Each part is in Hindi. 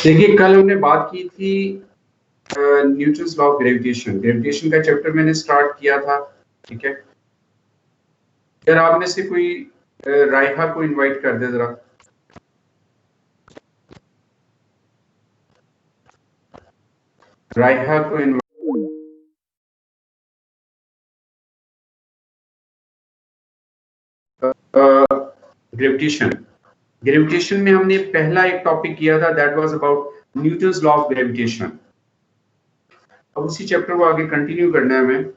देखिए कल हमने बात की थी न्यूटन्स लॉ ऑफ ग्रेविटेशन का चैप्टर मैंने स्टार्ट किया था। ठीक है, अगर आप में से कोई राइहा को इनवाइट कर दे जरा। राइहा को ग्रेविटेशन में हमने पहला एक टॉपिक किया था, that was about Newton's law of gravitation. अब उसी चैप्टर को आगे कंटिन्यू करना है हमें।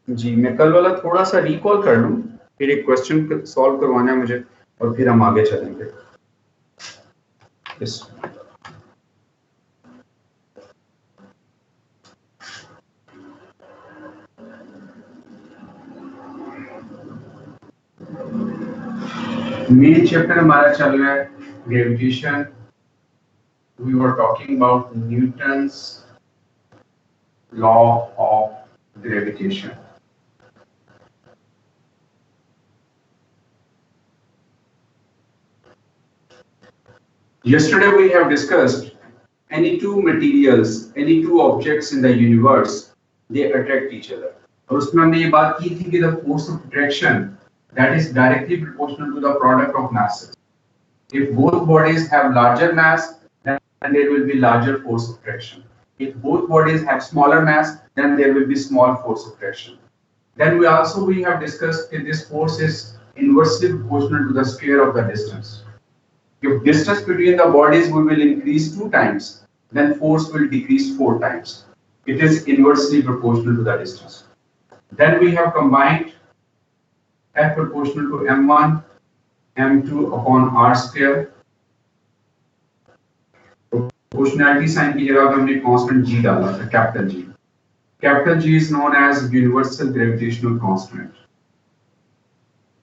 जी मैं कल वाला थोड़ा सा रिकॉल कर लूं, फिर एक क्वेश्चन सॉल्व करवाना है मुझे और फिर हम आगे चलेंगे। yes. मेन चैप्टर हमारा चल रहा है gravitation. We were talking about Newton's law of gravitation. Yesterday we have discussed any two materials, any two objects in the universe, they attract each other. और उसमें हमने ये बात की थी कि the force of attraction that is directly proportional to the product of masses. If both bodies have larger mass, then there will be larger force of attraction. If both bodies have smaller mass, then there will be small force of attraction. Then we have discussed that this force is inversely proportional to the square of the distance. If distance between the bodies will increase 2 times, then force will decrease 4 times. It is inversely proportional to the distance. Then we have combined F proportional to m1, m2 upon r square. Proportionality sign की जगह पे हमने constant g डाला था, capital G. Capital G is known as universal gravitational constant.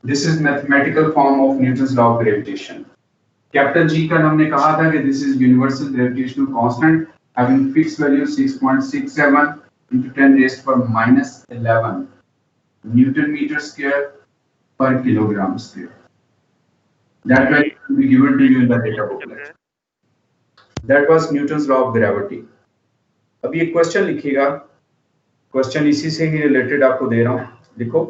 This is mathematical form of Newton's law of gravitation. Capital G का हमने कहा था कि this is universal gravitational constant having fixed value 6.67 into 10 raised to -11 newton metre square per kilogram square. That value will be given to you in the data booklet. That was Newton's law of gravity. अब ये क्वेश्चन लिखिएगा, क्वेश्चन इसी से ही रिलेटेड आपको दे रहा हूं, लिखो।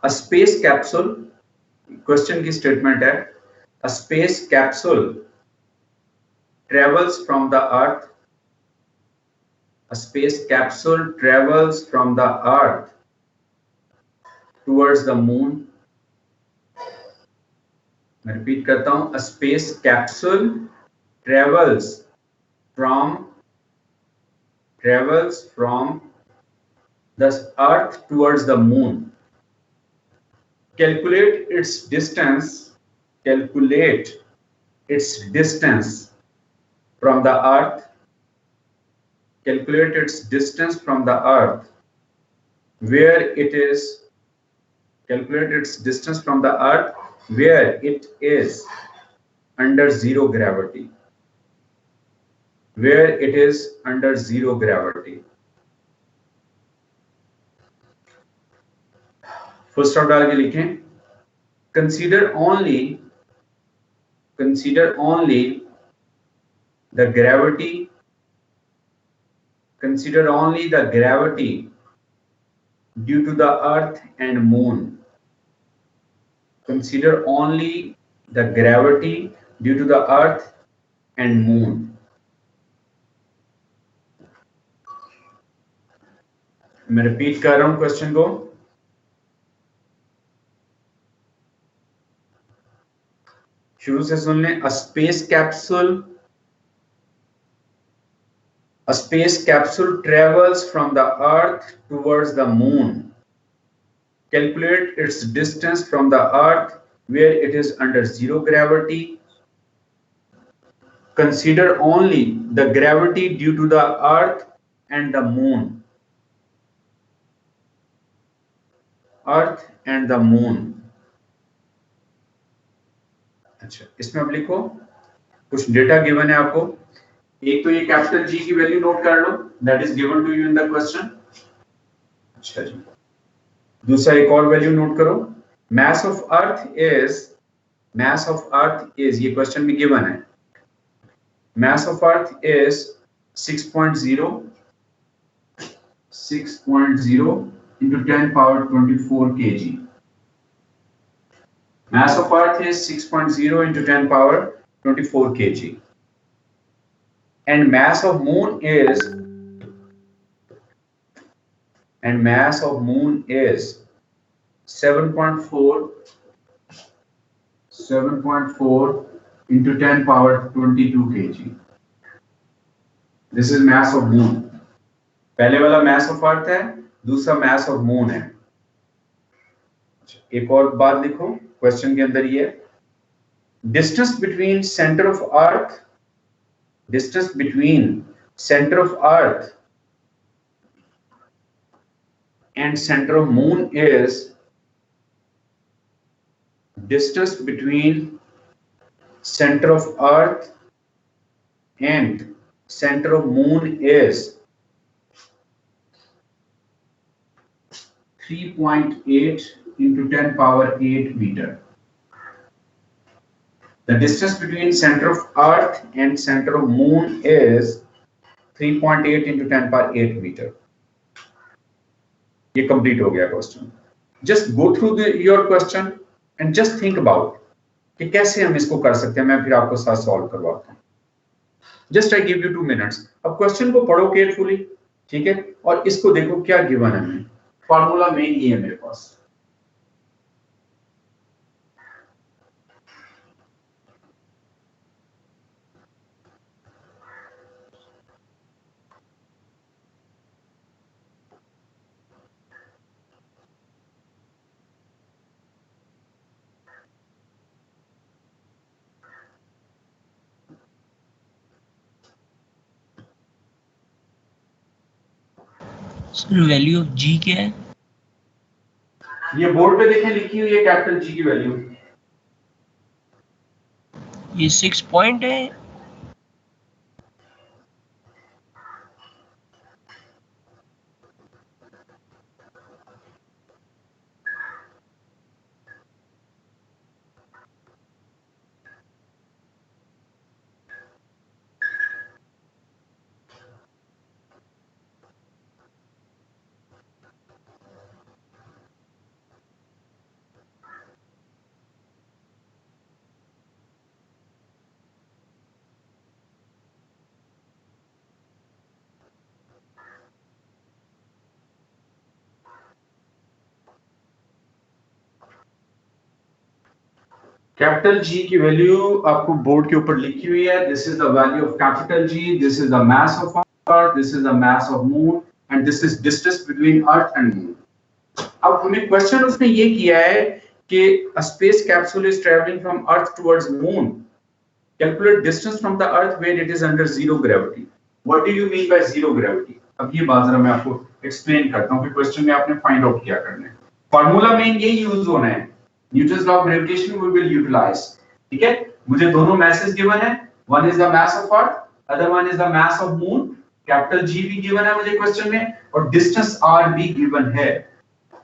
A space capsule, क्वेश्चन की स्टेटमेंट है, a space capsule travels from the earth, a space capsule travels from the earth towards the moon. मैं रिपीट करता हूं, a space capsule travels from the earth towards the moon. Calculate its distance from the earth. Calculate its distance from the earth where it is. Calculate its distance from the earth where it is under zero gravity. Where it is under zero gravity. Full stop डाल के लिखें, consider only the gravity. Consider only the gravity due to the earth and moon. Consider only the gravity due to the earth and moon. मैं रिपीट कर रहा हूं क्वेश्चन को। शुरू से सुन लें। A space capsule travels from the earth towards the moon. Calculate its distance from the earth where it is under zero gravity. consider only the gravity due to the earth and the moon. Earth and the moon. अच्छा, इसमें अब लिखो कुछ डेटा गिवन है आपको। एक तो ये कैपिटल जी की वैल्यू नोट कर लो, that is given to you in the question. अच्छा जी, दूसरा एक और वैल्यू नोट करो, mass of earth is ये क्वेश्चन में गिवन है, mass of earth is 6.0 into 10 power 24 kg. Mass of earth is 6.0 into 10 power 24 kg. And mass of moon is 7.4 into 10 power 22 kg. This is mass of moon. पहले वाला mass of earth है, दूसरा mass of moon है। एक और बात लिखो क्वेश्चन के अंदर, ये distance between center of earth and center of moon is distance between center of earth and center of moon is 3.8 into 10 power 8 meter. The distance between center of earth and center of moon is 3.8 into 10 power 8 meter. ये कंप्लीट हो गया question. Just go through your question and just think about कि कैसे हम इसको कर सकते हैं। मैं फिर आपको साथ सॉल्व करवाता हूँ। Just I give you 2 minutes। अब क्वेश्चन को पढ़ो केयरफुली, ठीक है, और इसको देखो क्या गिवन है हमें। फॉर्मूला मेन ये है मेरे पास। सर वैल्यू ऑफ जी क्या है? ये बोर्ड पे देखें लिखी हुई है कैपिटल जी की वैल्यू। ये 6 पॉइंट है। कैपिटल जी की वैल्यू आपको बोर्ड के ऊपर लिखी हुई है। This is the value of capital G, this is the mass of earth, this is the mass of moon and this is distance between earth and moon. अब हमें क्वेश्चन उसने ये किया है कि a space capsule is travelling from earth towards moon, calculate distance from the earth where it is under zero gravity. What do you mean by zero gravity? अब ये बात जरा मैं आपको एक्सप्लेन करता हूं कि क्वेश्चन में आपने फाइंड आउट क्या करना है। फार्मूला में ये यूज होना है, Newton's law of gravitation we will utilize। ठीक है, मुझे दोनों masses given है, one is the mass of earth, other one is the mass of moon, capital G भी given है मुझे क्वेश्चन में और distance R भी given है।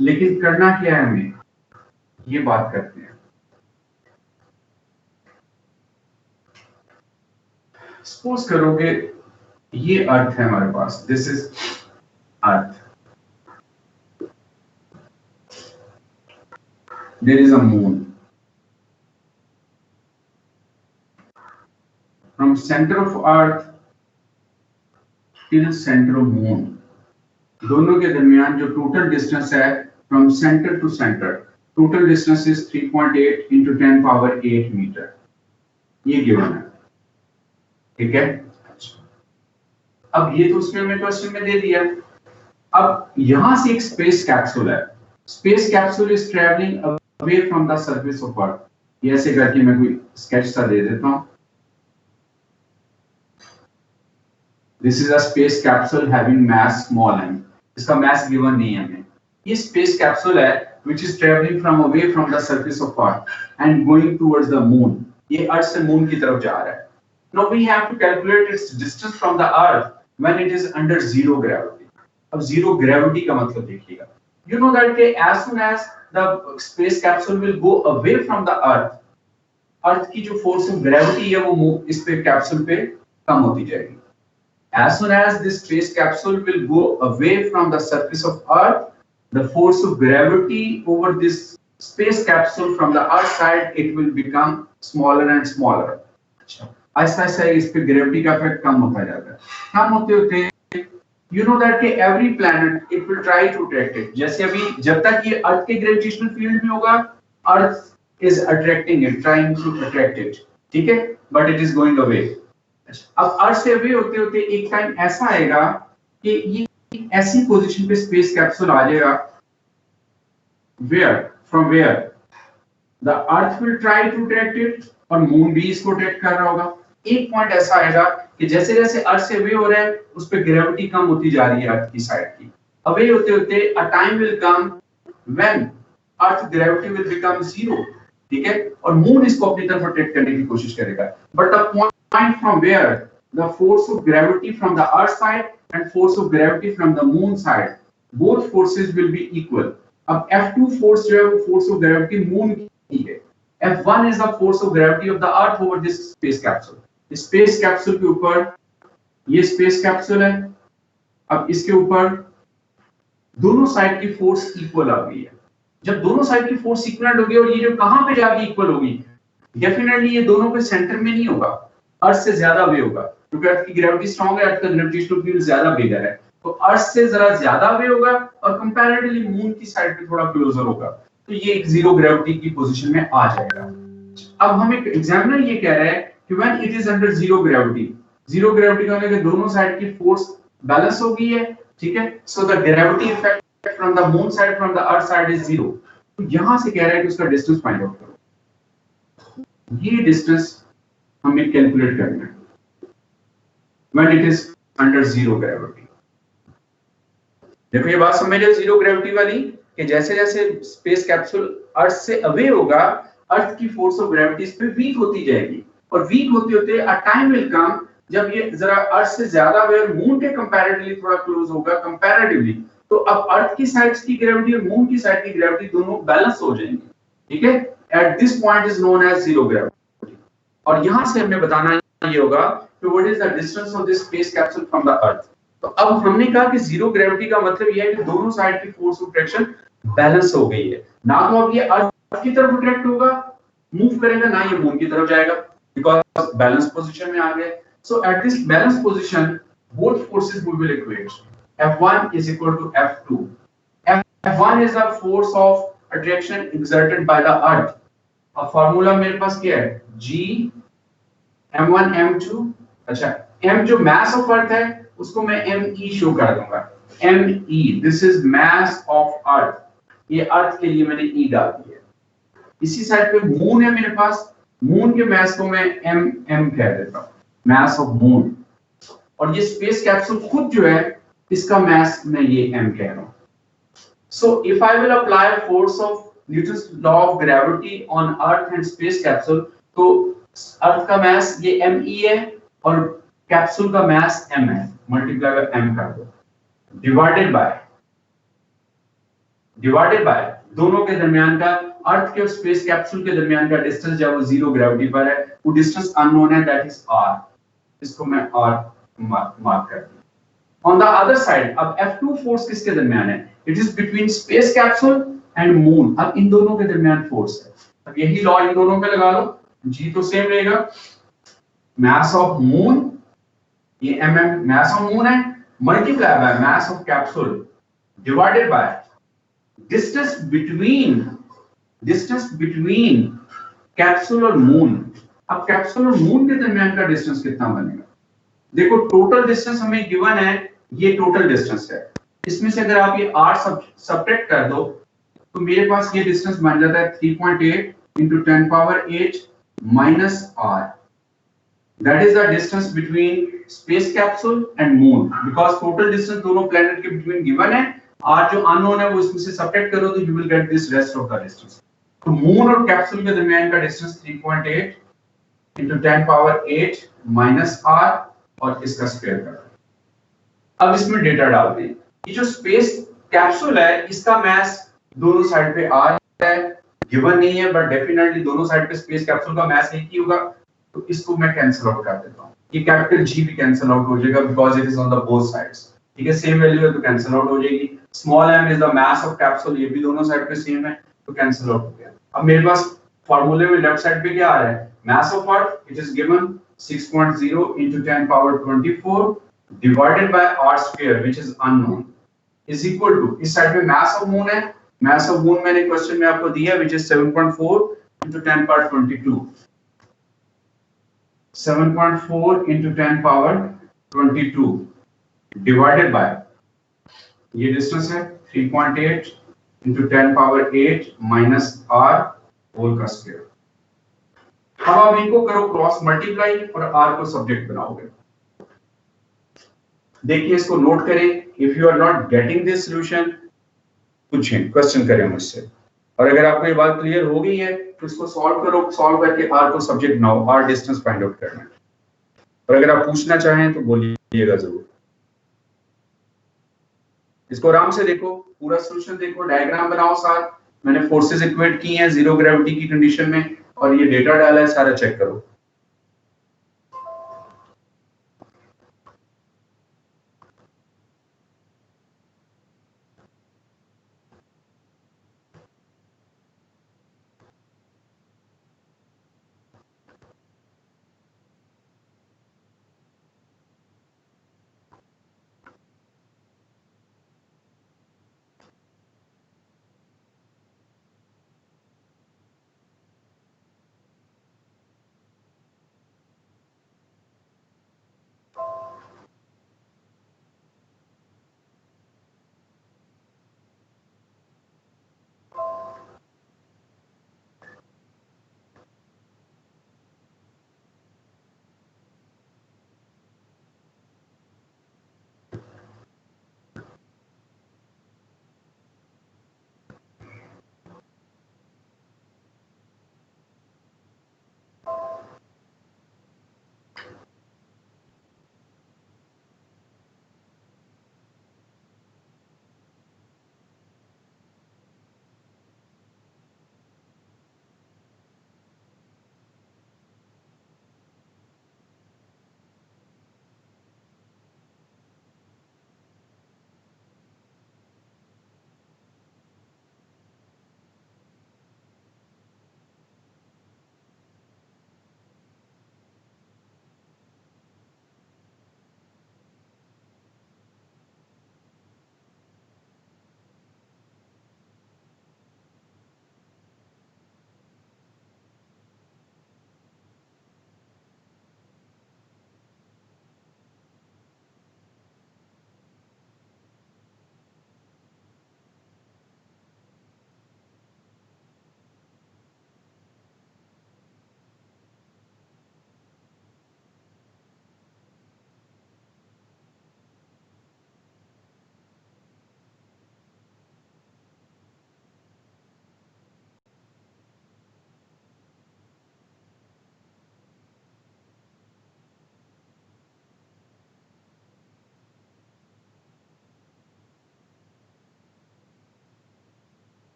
लेकिन करना क्या है हमें, ये बात करते हैं। सपोज करोगे ये अर्थ है हमारे पास, this is earth, there is a moon. From center of earth till center of moon, दोनों के दरमियान जो टोटल डिस्टेंस है from center to center, total distance is 3.8 into 10 power 8 meter। ये गिवन है, ठीक है। अब ये तो उसने हमें क्वेश्चन में दे दिया। अब यहां से एक स्पेस कैप्सूल है, space capsule is travelling away from the surface of earth। ये ऐसे करके मैं कोई स्केच सा दे देता हूं। This is a space capsule having mass small m. इसका मास गिवन नहीं है हमें. ये स्पेस कैप्सूल है which is traveling from away from the surface of Earth and going towards the moon. ये अर्थ से मून की तरफ जा रहा है. Now we have to calculate its distance from the earth when it is under zero gravity. अब zero gravity का मतलब देखिएगा. You know that as soon as the space capsule will go away from the earth, अर्थ की जो फोर्स ऑफ ग्रेविटी है वो इस पे कैप्सूल पे कम होती जाएगी. As soon as this space capsule will go away from the surface of earth, the force of gravity over this space capsule from the earth side, it will become smaller and smaller. ऐसा ऐसा इस पे ग्रेविटी का इफेक्ट कम होता जाता है. कम होते होते you know that every planet it will try to attract it. जैसे अभी जब तक ये अर्थ के ग्रेविटेशनल फील्ड में होगा, अर्थ is attracting it, trying to attract it. ठीक है, but it is going away. अब अर्थ से अवे होते होते एक टाइम ऐसा आएगा कि ये ऐसी पोजीशन पे स्पेस कैप्सूल आ जाएगा from where the earth will try to attract it और मून भी इसको अट्रैक्ट कर रहा होगा. एक पॉइंट ऐसा आएगा कि जैसे जैसे अर्थ से अवे हो रहा है उस पे ग्रेविटी कम होती जा रही है अर्थ की साइड की. अवे होते होते a time will come when earth gravity will become zero. ठीक है, और मून इसको अपनी तरफ अट्रैक्ट करने की कोशिश करेगा. But the point from where the force of gravity from the earth side and force of gravity from the moon side, both forces will be equal. अब F2 फोर्स जो है वो फोर्स ऑफ ग्रेविटी मून की है. F1 is the force of gravity of the earth over this space capsule. इस स्पेस कैप्सूल के ऊपर ये स्पेस कैप्सूल है. अब इसके ऊपर दोनों साइड की फोर्स इक्वल आ गई है. जब दोनों साइड की फोर्स इक्वल होगी और ये जो कहां पे जाके इक्वल होगी, डेफिनेटली ये दोनों के सेंटर में नहीं होगा, अर्थ से ज्यादा वे होगा क्योंकि अर्थ की ग्रेविटी स्ट्रांग है, अर्थ का ग्रेविटेशनल फील्ड ज्यादा बिगर है. तो अर्थ से जरा ज्यादा वे होगा और कंपैरेटिवली मून की साइड पे थोड़ा क्लोजर होगा. तो ये एक जीरो ग्रेविटी की पोजीशन में आ जाएगा. अब हम एक एग्जामिनर ये कह रहा है कि when it is under zero gravity का मतलब दोनों साइड की फोर्स बैलेंस हो गई है. ठीक है, so the gravity effect from the moon side from the earth side is zero. तो यहां से कह रहा है कि उसका डिस्टेंस फाइंड आउट करो. ये डिस्टेंस हमें कैलकुलेट करना है when it is under zero gravity. देखो ये बात समझे जीरो ग्रेविटी वाली कि जैसे जैसे स्पेस कैप्सूल अर्थ से अवे होगा, अर्थ की फोर्स ऑफ ग्रेविटी इस पे वीक होती जाएगी और वीक होते होते अ टाइम विल कम जब ये जरा अर्थ से ज्यादा अवे मून के कंपैरेटिवली थोड़ा क्लोज होगा कंपैरेटिवली, तो अब अर्थ की साइड की ग्रेविटी और मून की साइड की ग्रेविटी दोनों बैलेंस हो जाएंगी. ठीक है, at this point is known as zero gravity. और यहां से हमने बताना ये होगा कि what is the distance of this space capsule from the earth. तो अब हमने कहा कि जीरो ग्रेविटी का मतलब यह है कि दोनों साइड की फोर्स ऑफ अट्रैक्शन बैलेंस हो गई है. ना तो अब ये अर्थ की तरफ अट्रैक्ट होगा, मूव करेगा, ना ये मून की तरफ जाएगा बिकॉज़ बैलेंस पोजीशन में आ गए. So at this balance position both forces will equate. F1 is equal to F2. F1 is the force of attraction exerted by the earth. अब फॉर्मूला मेरे पास क्या है? G M1 M2. अच्छा, M जो mass of earth है उसको मैं ME शो कर दूंगा. ME, this is mass of earth. ये अर्थ के लिए मैंने E डाल दिया. इसी साइड पे मून है मेरे पास, मून के mass को मैं MM कह देता हूँ, mass of moon. और ये स्पेस कैप्सूल खुद जो है इसका मास मैं ये m कह रहा हूं. So if I will apply force of Newton's law of gravity on earth and space capsule, तो अर्थ का मास ये me है और कैप्सूल का मास m है, मल्टीप्लाई बाय m कर दो, डिवाइडेड बाय दोनों के दरमियान का, अर्थ के और स्पेस कैप्सूल के दरमियान का डिस्टेंस जब वो जीरो ग्रेविटी पर है, वो डिस्टेंस अननोन है, दैट इज r. इसको मैं r मार्क कर दूं. On the other side, अब F2 फोर्स किसके दरमियान है? It is between space capsule and moon. अब इन दोनों के दरमियान फोर्स है. अब यही लॉ इन दोनों पे लगा लो, G तो सेम रहेगा. Mass of moon, ये mm mass of moon है, multiply by mass of capsule divided by distance between capsule और moon. अब कैप्सूल और मून के दरमियान का डिस्टेंस कितना बनेगा? देखो टोटल डिस्टेंस हमें गिवन है, ये टोटल डिस्टेंस है. इसमें से अगर आप ये r सब्ट्रैक्ट कर दो तो मेरे पास ये डिस्टेंस बन जाता है 3.8 into 10 power 8 minus r. That is the distance between space capsule and moon, because total distance दोनों planet के between given है, और जो unknown है वो इसमें से subtract करो तो you will get this rest of the distance. तो moon और capsule के दरमियान का distance 3.8 into 10 power 8 minus r और इसका square करो. अब इसमें डेटा डालते हैं. ये जो स्पेस कैप्सूल है इसका मास दोनों साइड पे r है, गिवन नहीं है बट डेफिनेटली दोनों साइड पे स्पेस कैप्सूल का मास एक ही होगा, तो इसको मैं कैंसिल आउट कर देता हूं. ये कैपिटल G भी कैंसिल आउट हो जाएगा because it is on the both sides. ठीक है, सेम वैल्यू है तो कैंसिल आउट हो जाएगी. Small m is the mass of capsule, ये भी दोनों साइड पे सेम है तो कैंसिल आउट हो गया. अब मेरे पास फार्मूले में लेफ्ट साइड पे क्या आ रहा है, mass of what, it is given 6.0 into 10 power 24 divided by r square which is unknown is equal to, इस साइड पे mass of moon है, mass of moon मैंने क्वेश्चन में आपको दिया which is 7.4 into 10 power 22, 7.4 into 10 power 22 divided by ये डिस्टेंस है 3.8 into 10 power 8 minus r whole का स्क्वायर. अब आप इनको करो क्रॉस मल्टीप्लाई और r को सब्जेक्ट बनाओगे. देखिए इसको नोट करें. If you are not getting this solution पूछें, क्वेश्चन करें मुझसे, और अगर आपको ये बात क्लियर हो गई है तो इसको सॉल्व करो. सॉल्व करके r को सब्जेक्ट बनाओ, r डिस्टेंस फाइंड आउट करना है. और अगर आप पूछना चाहें तो बोलिएगा जरूर. इसको आराम से देखो, पूरा सॉल्यूशन देखो, डायग्राम बनाओ साथ. मैंने फोर्सेस इक्वेट की हैं जीरो ग्रेविटी की कंडीशन में और ये डेटा डाला है, सारा चेक करो.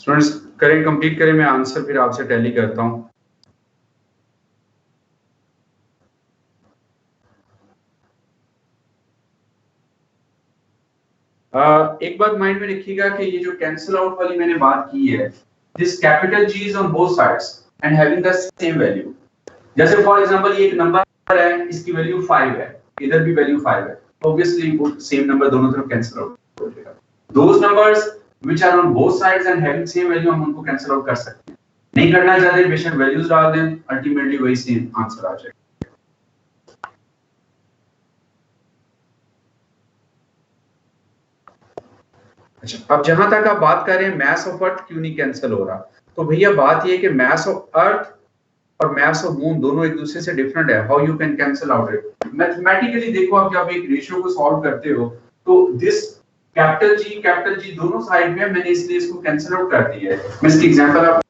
स्टूडेंट्स करें, कंप्लीट करें, मैं आंसर फिर आपसे टैली करता हूं. एक बात माइंड में रखिएगा कि ये जो कैंसिल आउट वाली मैंने बात की है, this capital G is on both sides and having the same value. जैसे फॉर एग्जांपल ये एक नंबर है, इसकी वैल्यू 5 है, इधर भी वैल्यू 5 है, ऑब्वियसली वो सेम नंबर दोनों तरफ कैंसिल आउट हो जाएगा. दोस numbers which are on both sides and having same value हम उनको कैंसिल आउट कर सकते हैं. नहीं करना चाहते बेशक वैल्यूज डाल दें, अल्टीमेटली वही सेम आंसर आ जाएगा. अच्छा, अब जहां तक आप बात कर रहे हैं मास ऑफ अर्थ क्यों नहीं कैंसिल हो रहा, तो भैया बात ये है कि मास ऑफ अर्थ और मास ऑफ मून दोनों एक दूसरे से डिफरेंट है। How you can cancel out it mathematically? देखो, आप जब एक रेशियो को सॉल्व करते हो तो दिस कैपिटल जी दोनों साइड में, मैंने इसलिए इसको कैंसिल आउट कर दिया है। मैं इसकी एग्जांपल आप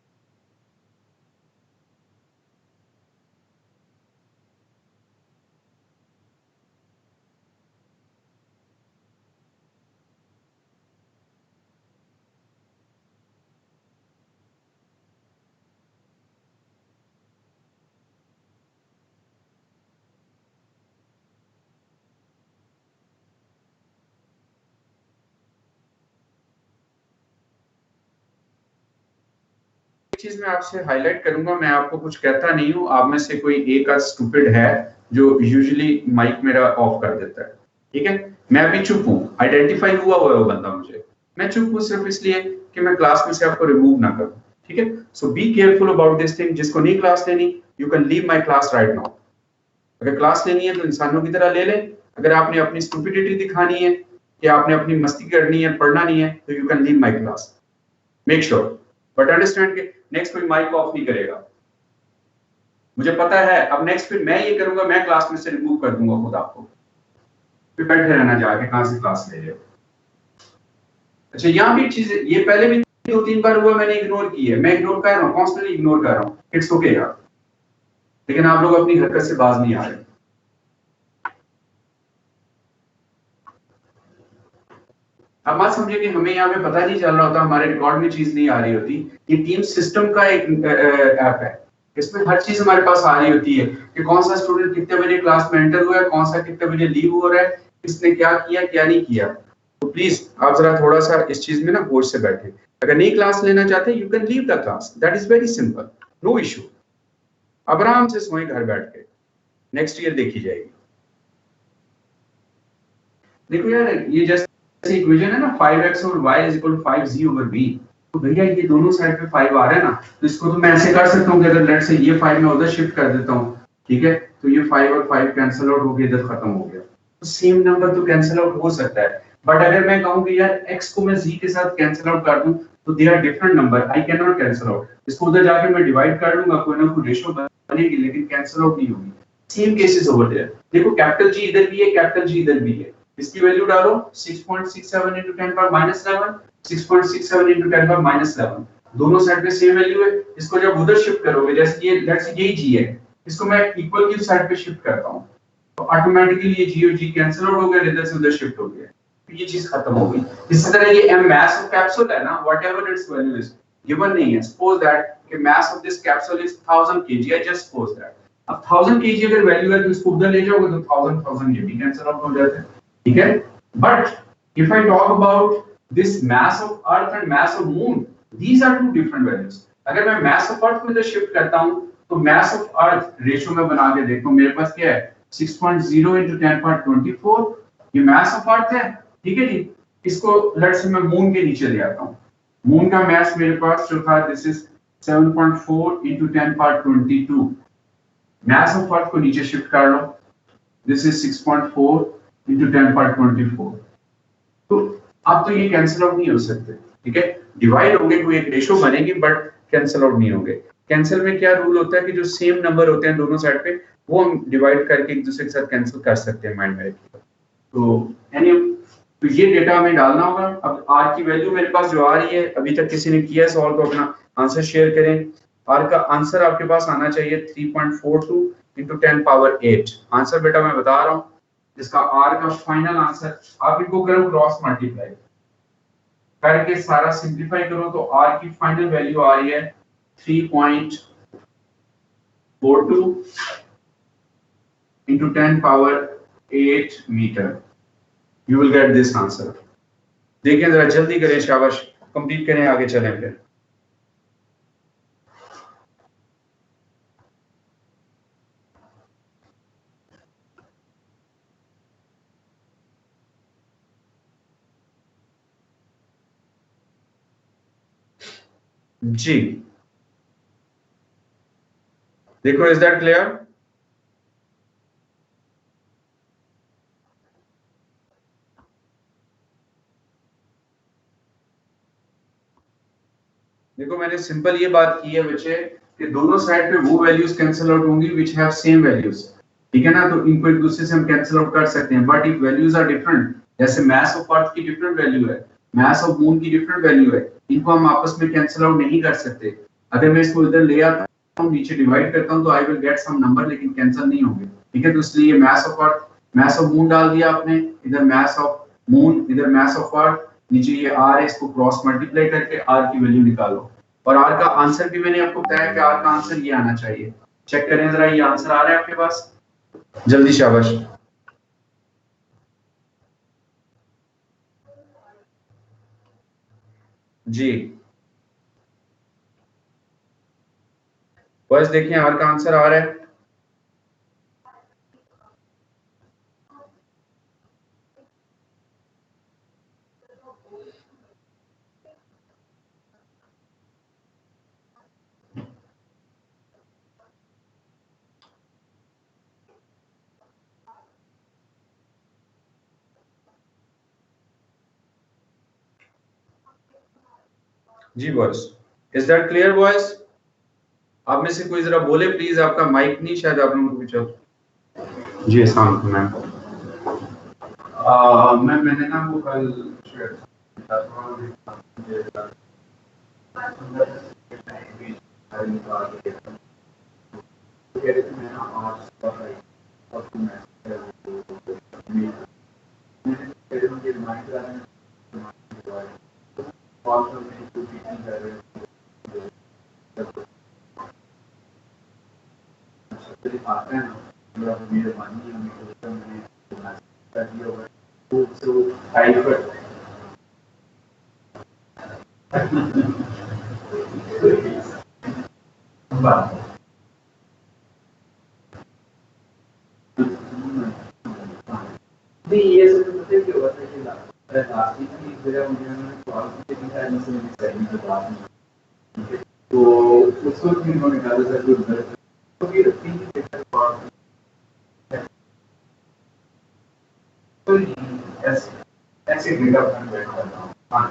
चीज मैं आपसे हाईलाइट करूंगा, मैं आपको कुछ कहता नहीं हूं, आप में से कोई एक आध स्टूपिड है जो यूजुअली माइक मेरा ऑफ कर देता है, ठीक है? मैं अभी चुप हूं, आइडेंटिफाई हुआ हुआ है वो बंदा मुझे, मैं चुप हूं सिर्फ इसलिए कि मैं क्लास में से आपको रिमूव ना करूं, ठीक है? So be careful about this thing. जिसको नहीं क्लास लेनी, you can leave my class right now. अगर क्लास लेनी है तो इंसानों की तरह ले लें, अगर आपने अपनी स्टूपिडिटी दिखानी है कि आपने अपनी मस्ती करनी है, पढ़ना नहीं है, तो you can leave my class, make sure. But understand कि नेक्स्ट कोई माइक ऑफ नहीं करेगा, मुझे पता है। अब नेक्स्ट फिर मैं ये करूंगा, मैं क्लास में से रिमूव कर दूंगा खुद आपको, फिर बैठे रहना जाके कहां से क्लास ले रहे हो। अच्छा, यहाँ भी चीज, ये पहले भी 2-3 बार हुआ, मैंने इग्नोर की है, मैं इग्नोर कर रहा हूँ, कॉन्स्टेंटली इग्नोर कर रहा हूँ, इट्स ओके यार, लेकिन आप लोग अपनी हरकत से बाज नहीं आ रहे। अब बात समझिए कि हमें यहाँ पे पता नहीं चल रहा होता, हमारे रिकॉर्ड में चीज नहीं आ रही होती। ये टीम सिस्टम का एक ऐप है, इसमें हर चीज हमारे पास आ रही होती है कि कौन सा स्टूडेंट कितने बजे क्लास में एंटर हुआ है, कौन सा कितने बजे लीव हो रहा है, किसने क्या किया क्या नहीं किया। तो प्लीज आप जरा थोड़ा सा इस चीज में ना होश से बैठे। अगर नहीं क्लास लेना चाहते, you can leave the class, that is very simple, no issue. आराम से सोए घर बैठ के, नेक्स्ट ईयर देखी जाएगी। देखो यार, ये जैसे इक्वेशन है ना, 5x और y is equal to 5z over b, तो भैया ये दोनों साइड पे 5 आ रहा है ना, तो इसको तो मैं ऐसे कर सकता हूँ कि अगर लेट से ये 5 मैं उधर शिफ्ट कर देता हूँ, ठीक है, तो ये 5 और 5 कैंसिल आउट हो गया, इधर खत्म हो गया, तो सेम नंबर तो कैंसिल आउट हो सकता है। बट अगर मैं कहूँ कि यार x को मैं z के साथ कैंसिल आउट कर दूं, तो they are different number, I can not cancel out. इसको उधर जाके मैं डिवाइड कर लूंगा, कोई ना कोई रेशियो बनेगी, लेकिन कैंसिल आउट नहीं होगी। सेम केसेस ओवर देयर, देखो कैपिटल जी इधर भी है, कैपिटल जी इधर भी है, इसकी वैल्यू डालो 6.67 into 10 power minus 11, 6.67 into 10 power minus 11, दोनों साइड पे सेम वैल्यू है। इसको जब उधर शिफ्ट करोगे, जैसे ये लेट्स से यही जी है, इसको मैं इक्वल की साइड पे शिफ्ट करता हूं, तो ऑटोमेटिकली ये जी और जी कैंसिल आउट हो गया, इधर से उधर शिफ्ट हो गया, तो ये चीज खत्म हो गई। इसी तरह ये m mass of capsule है ना, whatever it's value is, given नहीं है, सपोज दैट कि mass of this capsule is 1000 kg, I just suppose that। अब 1000 kg अगर वैल्यू है तो इसको उधर ले जाओगे तो 1000 ये भी कैंसिल आउट हो जाते हैं, ठीक है? But if I talk about this mass of earth and mass of moon, these are two different values। अगर मैं mass of earth को इधर शिफ्ट करता हूं, तो mass of earth रेशियो में बना के देखो, मेरे पास क्या है 6.0 into 10 power 24, ये mass of earth है, ठीक है जी। इसको लेट्स से मैं मून के नीचे ले आता हूं, मून का mass मेरे पास जो था this is 7.4 into 10 power 22, mass of earth को नीचे शिफ्ट कर लो, दिस इज 6.4 into 10 power 24, तो अब तो ये कैंसिल आउट नहीं हो सकते, ठीक है? डिवाइड होंगे, कोई एक रेशियो बनेगी, बट कैंसिल आउट नहीं होंगे। कैंसिल में क्या रूल होता है कि जो सेम नंबर होते हैं दोनों साइड पे, वो हम डिवाइड करके एक दूसरे के साथ कैंसिल कर सकते हैं, माइंड में रखिए। तो एनी, तो ये डेटा हमें डालना होगा। अब आर की वैल्यू मेरे पास जो आ रही है, अभी तक किसी ने किया है सॉल्व, तो अपना आंसर शेयर करें। आर का आंसर आपके पास आना चाहिए 3.42 into 10 power 8। आंसर बेटा मैं बता रहा हूँ, जिसका आर का फाइनल आंसर, आप इनको करो क्रॉस मल्टीप्लाई करके सारा सिंप्लीफाई करो, तो आर की फाइनल वैल्यू आ रही है 3.42 into 10 power 8 metre. You will get this answer. देखिए जरा जल्दी करें, शाबाश, कंप्लीट करें, आगे चलें फिर। जी देखो, इज दैट क्लियर? देखो मैंने सिंपल ये बात की है बच्चे कि दोनों साइड पे वो वैल्यूज कैंसिल आउट होंगी विच हैव सेम वैल्यूज, ठीक है ना, तो इनको एक दूसरे से हम कैंसिल आउट कर सकते हैं, but if values are different, जैसे मास ऑफ अर्थ की डिफरेंट वैल्यू है, मास ऑफ मून की डिफरेंट वैल्यू है, इनको हम आपस में कैंसिल आउट नहीं कर सकते। अगर मैं इसको इधर ले आता हूँ नीचे डिवाइड करता हूँ तो I will get some number, लेकिन कैंसिल नहीं होंगे, ठीक है। तो इसलिए mass of earth, mass of moon डाल दिया आपने, इधर मास ऑफ मून, इधर मास ऑफ अर्थ, नीचे ये आर है, इसको क्रॉस मल्टीप्लाई करके आर की वैल्यू निकालो, और आर का आंसर भी मैंने आपको बताया कि आर का आंसर ये आना चाहिए। चेक करें जरा, ये आंसर आ रहा है आपके पास, जल्दी शाबाश। जी बस देखिए आर का आंसर आ रहा है। जी boys, is that clear boys? आप में से कोई जरा बोले प्लीज, आपका माइक नहीं शायद आप लोगों को पीछे। जी अस्सलाम वालेकुम मैम, मैंने ना वो कल शेयर आता है ना, मेरे मानिए नहीं, ये सब पता है क्या हुआ था कि लास्ट वीक की एक जगह मुझे उन्होंने कॉल की थी शायद मुझसे मेरी सैलरी की बात नहीं, तो उसको भी उन्होंने कहा था कि उधर तो ये रखी थी देखा बात तो ऐसे ऐसे डेटा प्लान बैठ करता हूँ। हाँ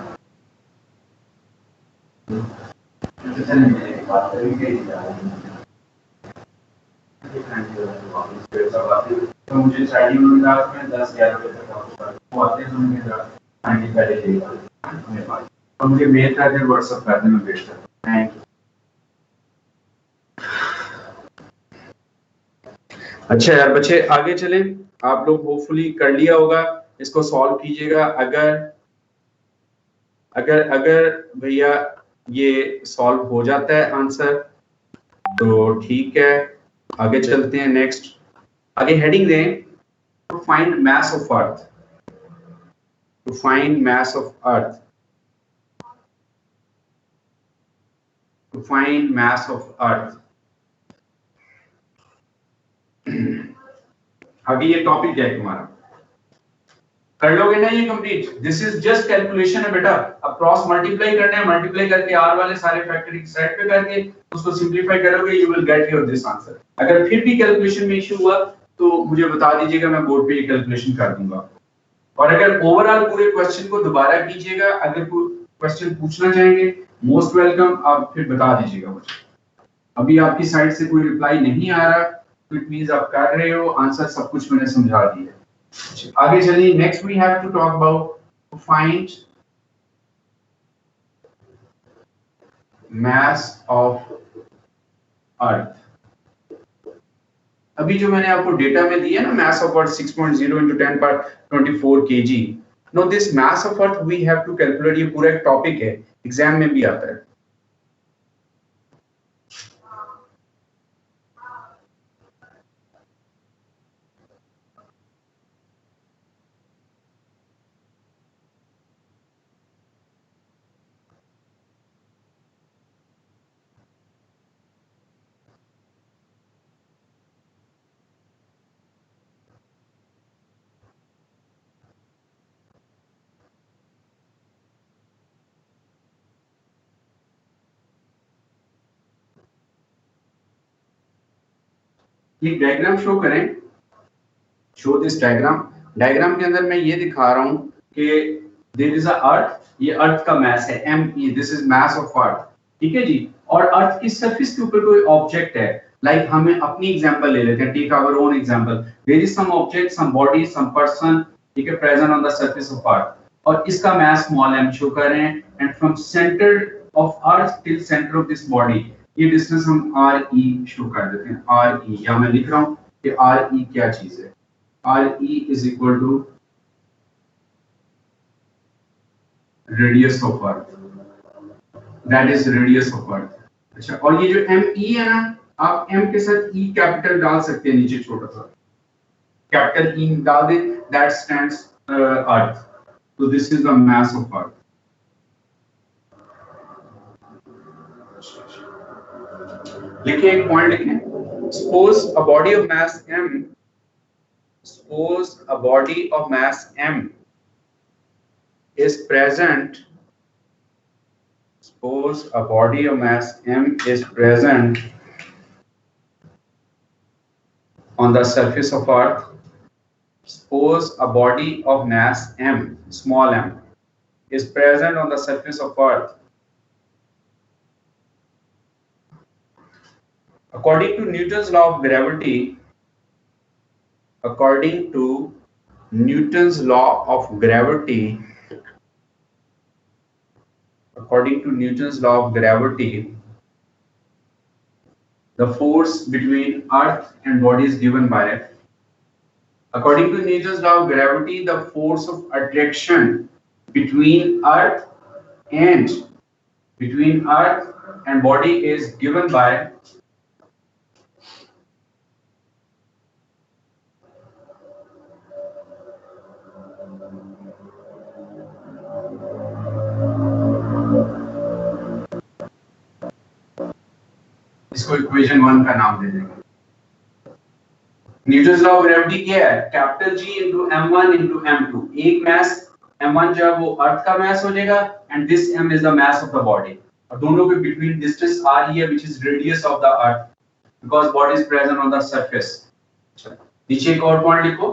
चलिए मेरी बात करेंगे तो मुझे चाहिए उन्होंने कहा मैं 10-11 बजे तक आपको आते हैं, उन्होंने कहा पहले लेगा और मुझे मेल कर दें, व्हाट्सएप कर दें, मैं भेज करता हूँ। Thank you. अच्छा यार बच्चे आगे चले, आप लोग होपफुली कर लिया होगा, इसको सॉल्व कीजिएगा। अगर अगर अगर भैया ये सॉल्व हो जाता है आंसर तो ठीक है, आगे चलते हैं। नेक्स्ट आगे हेडिंग दें, to find mass of earth, to find mass of earth, to find mass of earth. अभी ये टॉपिक है तुम्हारा, कर लोगे ना ये complete? This is just calculation है बेटा, अब क्रॉस मल्टीप्लाई करना है, मल्टीप्लाई करके आर वाले सारे फैक्टर एक साइड पे करके उसको सिंपलीफाई करोगे, you will get your this answer. अगर फिर भी कैलकुलेशन में इशू हुआ तो मुझे बता दीजिएगा, मैं बोर्ड पे ये कैलकुलेशन कर दूंगा। और अगर ओवरऑल पूरे क्वेश्चन को दोबारा कीजिएगा, अगर कोई क्वेश्चन पूछना चाहेंगे मोस्ट वेलकम, आप फिर बता दीजिएगा मुझे। अभी आपकी साइड से कोई रिप्लाई नहीं आ रहा तो इट मींस आप कर रहे हो, आंसर सब कुछ मैंने समझा दिया। आगे चलिए, next we have to talk about find mass of earth. अभी जो मैंने आपको डेटा में दिया ना, mass of earth 6.0 into 10^24 kg, no this mass of earth we have to calculate. ये पूरा एक टॉपिक है, एग्जाम में भी आता है। ये डायग्राम शो करें, शो दिस डायग्राम। डायग्राम के अंदर मैं ये दिखा रहा हूं कि देयर इज अ अर्थ, ये अर्थ का मास है m, this is mass of अर्थ। ठीक है जी। और अर्थ की सरफेस के ऊपर कोई ऑब्जेक्ट है, लाइक हमें अपनी एग्जांपल ले लेते हैं, take our own example, there is some object, some body, some person, ठीक है, present on the surface of earth, और इसका मास स्मॉल m शो कर रहे हैं, and from centre of earth till centre of this body, ये डिस्टेंस हम re शो कर देते हैं, re, या मैं लिख रहा हूं कि re क्या चीज है, re is equal to radius of earth, that is radius of earth. अच्छा, और ये जो me है ना, आप m के साथ e कैपिटल डाल सकते हैं नीचे, छोटा सा कैपिटल E डाल दे, दैट स्टैंड्स अर्थ, तो this is the mass of अर्थ। लिखिए, एक पॉइंट लिखें, suppose a body of mass m, suppose a body of mass m is present, suppose a body of mass m is present on the surface of earth, suppose a body of mass m, small m, is present on the surface of earth. According to Newton's law of gravity, according to Newton's law of gravity, according to Newton's law of gravity, the force between earth and body is given by, according to Newton's law of gravity, the force of attraction between earth and body is given by इसको इक्वेशन 1 का नाम दे देंगे। न्यूटन्स लॉ ऑफ ग्रेविटी क्या है, capital G into m1 into m2, एक मास m1 जो है वो अर्थ का मास हो जाएगा, and this m is the mass of the body, और दोनों के बिटवीन डिस्टेंस r है which is radius of the earth, because body is present on the surface. नीचे एक और पॉइंट लिखो,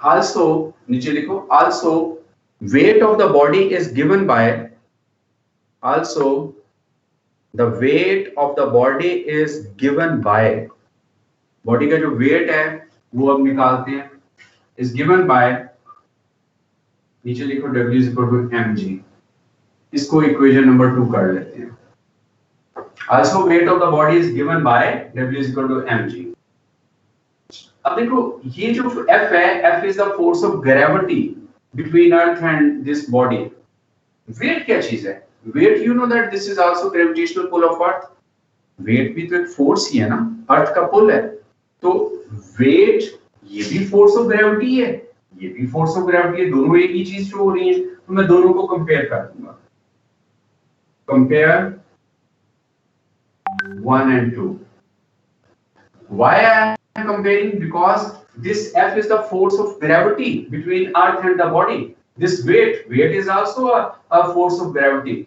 आल्सो, नीचे लिखो, also weight of the body is given by, also the weight of the body is given by, body का जो वेट है वो अब निकालते हैं, is given by, नीचे लिखो W is equal to mg, इसको इक्वेशन नंबर 2 कर लेते हैं। also weight of the body is given by W is equal to mg। अब देखो ये जो F है, F is the force of gravity between earth and this body। weight क्या चीज है, weight you know that this is also gravitational pull of earth, weight भी तो एक फोर्स ही है ना, अर्थ का पुल है, तो weight ये भी फोर्स ऑफ ग्रेविटी है, ये भी फोर्स ऑफ ग्रेविटी है, दोनों एक ही चीज शो हो रही है, तो मैं दोनों को कंपेयर कर दूंगा, compare 1 and 2। why I am comparing, because this F is the force of gravity between earth and the body, this weight is also a force of gravity,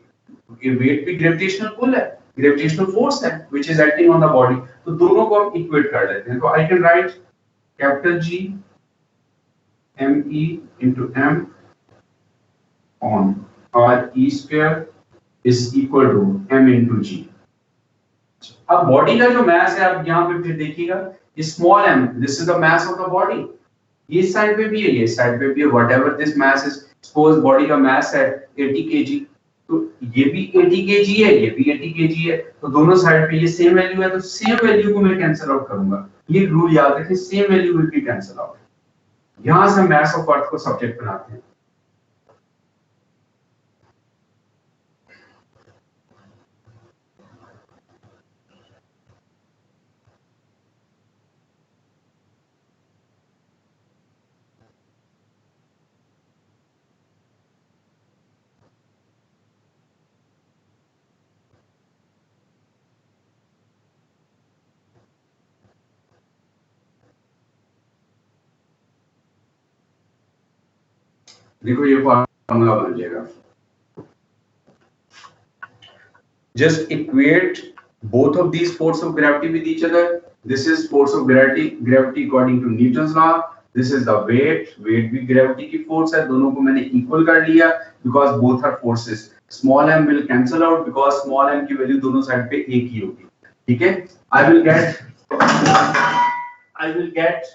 ये weight भी gravitational pull है, gravitational force है which is acting on the body, तो दोनों को हम इक्वेट कर लेते हैं, तो I can write capital G me into m on re square is equal to m into g। अब बॉडी का जो मास है, आप यहाँ पे फिर देखिएगा, small m, this is the mass of the body, ये साइड पे भी है, ये साइड पे भी है, whatever this mass is, suppose body का मास है 80 kg, तो ये भी 80 kg है, ये भी 80 kg है, तो दोनों साइड पे ये सेम वैल्यू है, तो सेम वैल्यू को मैं कैंसिल आउट करूंगा, ये रूल याद रखें, same value will be cancel out. यहां से हम मास ऑफ अर्थ को सब्जेक्ट बनाते हैं। देखो ये फॉर्मूला बन जाएगा, just equate both of these force of gravity with each other, this is force of gravity according to Newton's law, this is the weight भी gravity की force है, दोनों को मैंने equal कर लिया because both are forces, small m will cancel out because small m की वैल्यू दोनों साइड पे एक ही होगी, ठीक है। आई will gate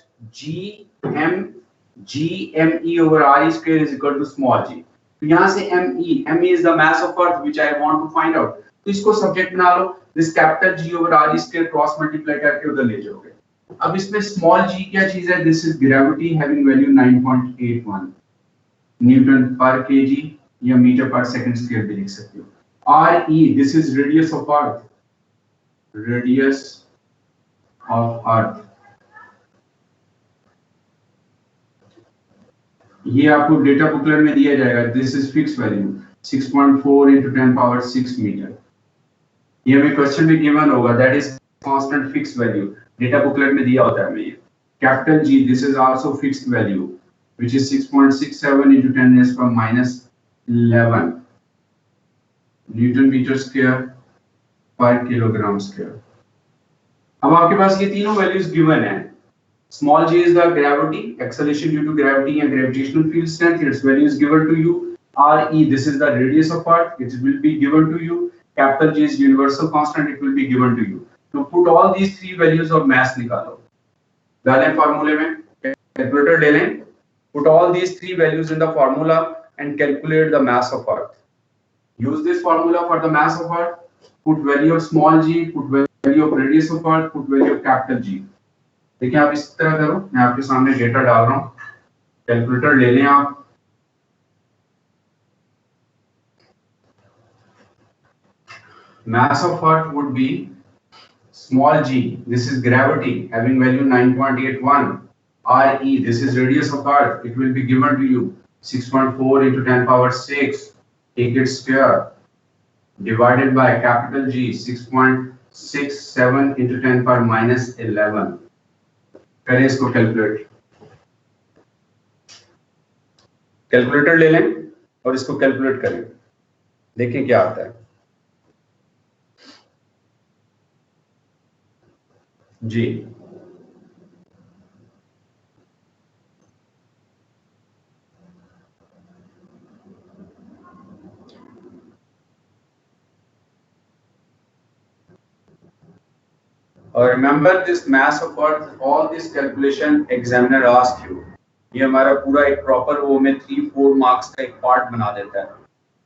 GME over r square is equal to small g। तो यहाँ से ME is the mass of earth which I want to find out। तो इसको सब्जेक्ट बना लो, this capital G over r square cross multiply करके उधर ले जाओगे। अब इसमें स्मॉल g क्या चीज है, this is gravity having value 9.81 Newton पर केजी या मीटर पर सेकंड स्क्वायर भी लिख सकते हो। RE this is radius of earth, radius of earth। ये आपको डेटा बुकलेट में दिया जाएगा, this is fix value 6.4 into 10 power 6 metre. ये भी क्वेश्चन में गिवन होगा, that is constant fix value, data booklet में दिया होता है हमें। Capital G this is also fixed value which is 6.67 into 10 raised to -11 newton metre square per kilogram square. अब आपके पास ये तीनों वैल्यूज गिवन है। Small g is the gravity, acceleration due to gravity and gravitational field strength. Its value is given to you. RE, this is the radius of earth. It will be given to you. Capital G is universal constant. It will be given to you. So put all these three values of mass निकालो। डालें फॉर्मूले में, कैलकुलेटर ले लें। Put all these three values in the formula and calculate the mass of earth. Use this formula for the mass of earth. Put value of small g. Put value of radius of earth. Put value of capital G. देखिए आप इस तरह करो, मैं आपके सामने डेटा डाल रहा हूं, कैलकुलेटर ले लें आप। mass of earth would be small g, this is gravity having value 9.81, RE this is radius of earth, it will be given to you 6.4 into 10 power 6 take it square divided by capital G 6.67 into 10 power -11। करें इसको कैलकुलेट, कैलकुलेटर ले लें और इसको कैलकुलेट करें, देखें क्या आता है। जी और remember this mass of earth, all this calculation examiner ask you। ये हमारा पूरा एक प्रॉपर वो में 3-4 मार्क्स का एक पार्ट बना देता है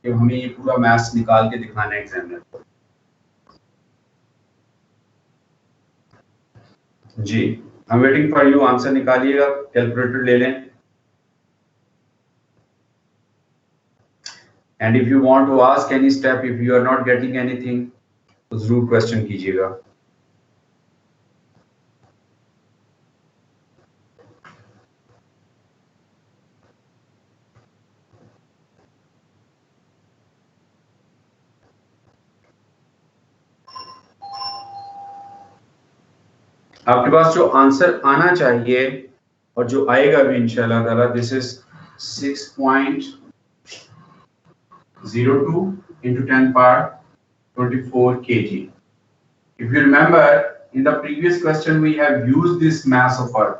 कि हमें ये पूरा मैथ्स निकाल के दिखाना है एग्जामिनर को। जी I am waiting for you, answer निकालिएगा, कैलकुलेटर ले लें। And if you want to ask any step, if you are not getting anything तो जरूर क्वेश्चन कीजिएगा। आपके पास जो आंसर आना चाहिए और जो आएगा भी इंशाल्लाह ताला, this is 6.02 into 10 power 24 kg। If you remember in the previous question we have used this mass of earth,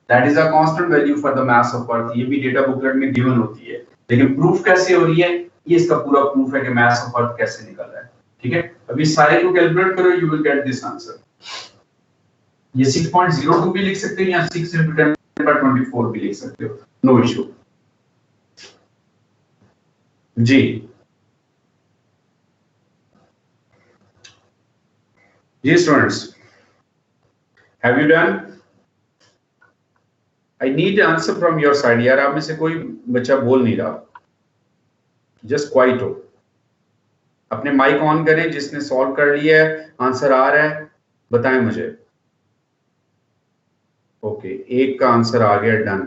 that is a constant value for the mass of earth। ये भी डेटा बुकलेट में गिवन होती है, लेकिन प्रूफ कैसे हो रही है, ये इसका पूरा प्रूफ है कि mass of earth कैसे निकल रहा है। ठीक है, अभी सारे को कैलकुलेट करो, you will get this answer। ये 6.02 भी लिख सकते हो या 6 into 10 power 24 भी लिख सकते हो, नो इशू। जी जी students, have you done? I need answer from your side. यार आप में से कोई बच्चा बोल नहीं रहा, जस्ट क्वाइट हो। अपने माइक ऑन करें, जिसने सॉल्व कर लिया है, आंसर आ रहा है बताएं मुझे। ओके, एक का आंसर आ गया, डन।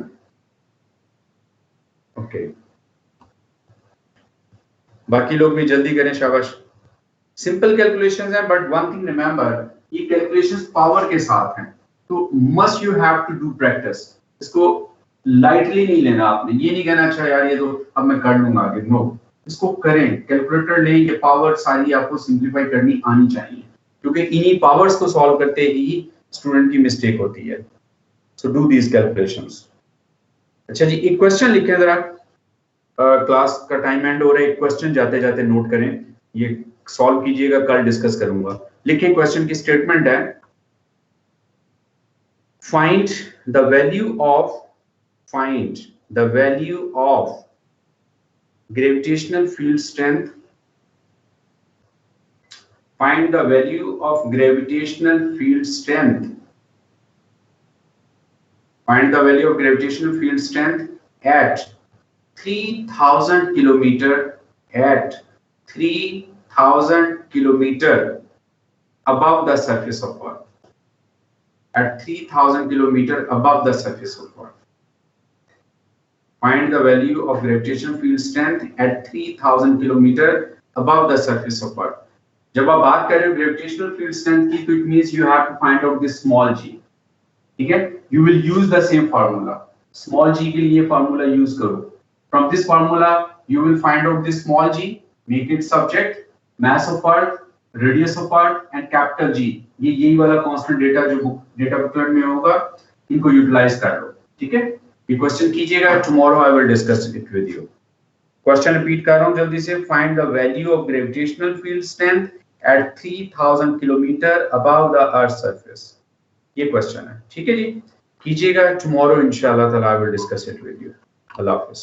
ओके, बाकी लोग भी जल्दी करें, शाबाश। सिंपल कैलकुलेशंस हैं, बट वन थिंग रिमेंबर, ये कैलकुलेशंस पावर के साथ हैं, तो must you have to do practice. इसको लाइटली नहीं लेना आपने, ये नहीं कहना अच्छा यार ये तो अब मैं कर लूंगा आगे, नो, इसको करें, कैलकुलेटर लें, ये पावर सारी आपको सिंप्लीफाई करनी आनी चाहिए, क्योंकि इन्हीं पावर्स को सॉल्व करते ही स्टूडेंट की मिस्टेक होती है। So do these calculations. अच्छा जी, एक क्वेश्चन लिखें जरा, क्लास का टाइम एंड हो रहा है, एक क्वेश्चन जाते जाते नोट करें, ये सॉल्व कीजिएगा, कल डिस्कस करूंगा। लिखिए क्वेश्चन की स्टेटमेंट है, find the value of gravitational field strength, find the value of gravitational field strength, find the value of gravitational field strength at 3000 kilometer, at 3000 kilometer above the surface of Earth, at 3000 kilometer above the surface of Earth. Find the value of gravitational field strength at 3000 kilometer above the surface of Earth. जब आप बात कर रहे हो ग्रेविटेशनल फील्ड स्ट्रेंथ की, तो it means you have to find out this small g, ठीक है? You will use the same formula, small g के लिए फार्मूला यूज करो। From this formula you will find out this small g, make it subject, mass of earth, radius of earth and capital G। ये यही वाला कांस्टेंट डेटा जो डेटा बुकलेट में होगा, इनको यूटिलाइज कर लो, ठीक है? ये क्वेश्चन कीजिएगा, tomorrow I will discuss it with you. Question repeat कर रहा हूं जल्दी से, find the value of gravitational field strength eight 3000 kilometre above the earth surface. ये क्वेश्चन है, ठीक है जी? कीजिएगा, टुमारो इंशाल्लाह ताला I will discuss it with you. Allah Hafiz.